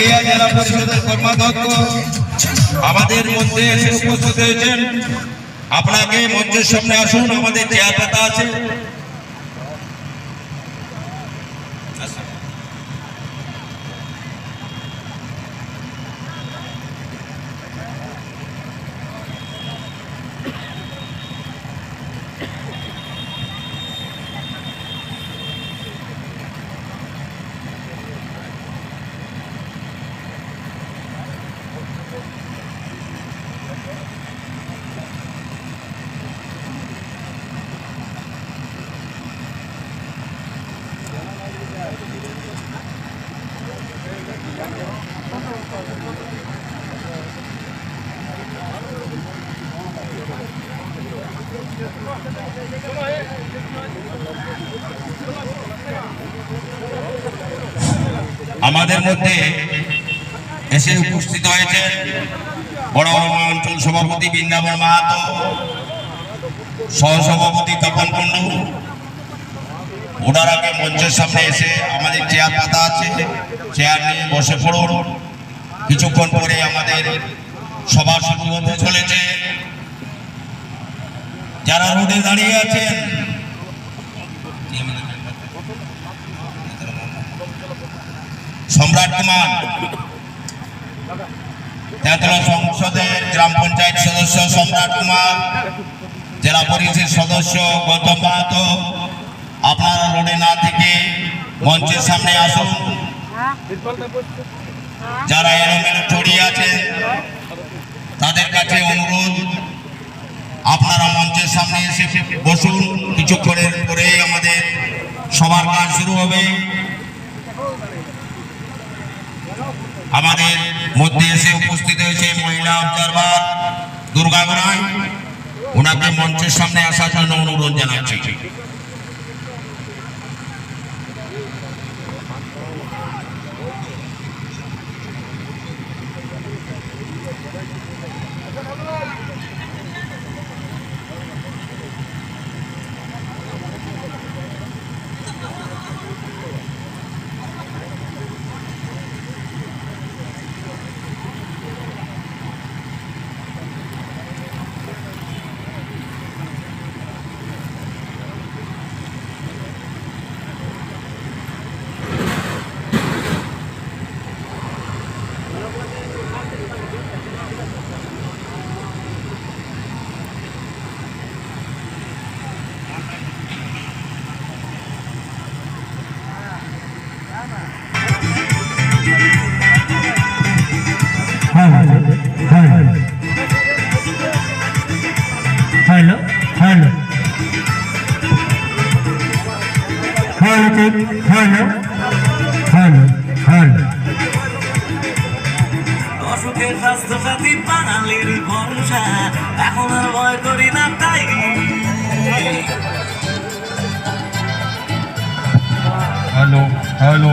নড়িয়া জেলা পরিষদের কর্মাধ্যক্ষ আমাদের মধ্যে এসে উপস্থিত হয়েছেন। আপনাকে মঞ্চের সামনে আসুন, আমাদের চেয়ার পাতা আছে। আমাদের মধ্যে এসে উপস্থিত হয়েছে বড় অঞ্চল সভাপতি বৃন্দাবন মাহাতো, সহসভাপতি তপন কুণ্ডু। ওনার আগে মঞ্চের সামনে এসে আমাদের চেয়ার পাতা আছে, চেয়ার নিয়ে বসে পড়ুন। কিছুক্ষণ পরে আমাদের সভা শুরু হতে চলেছে। যারা রোডে দাঁড়িয়ে আছেন, সম্রাট কুমার, তেতলা সংসদের গ্রাম পঞ্চায়েত সদস্য সম্রাট কুমার, জেলা পরিষদ সদস্য গৌতম মাহাতো, আপনারা রোডে না থেকে মঞ্চের সামনে আসুন। যারা এলোমেলো ছড়িয়ে আছেন তাদের কাছে অনুরোধ, আপনারা মঞ্চের সামনে এসে বসুন। কিছুক্ষণের পরে আমাদের সবার কাজ শুরু হবে। আমাদের মধ্যে এসে উপস্থিত হয়েছে মহিলা অবজারভার দুর্গা গোড়াই, ওনাকে মঞ্চের সামনে আসার জন্য অনুরোধ জানাচ্ছি। Hello hello hello hello hello hello অসুখের স্বাস্থ্য সাথী বাঙালির ভরসা, এখন আর ভয় করি না তাই। Hello hello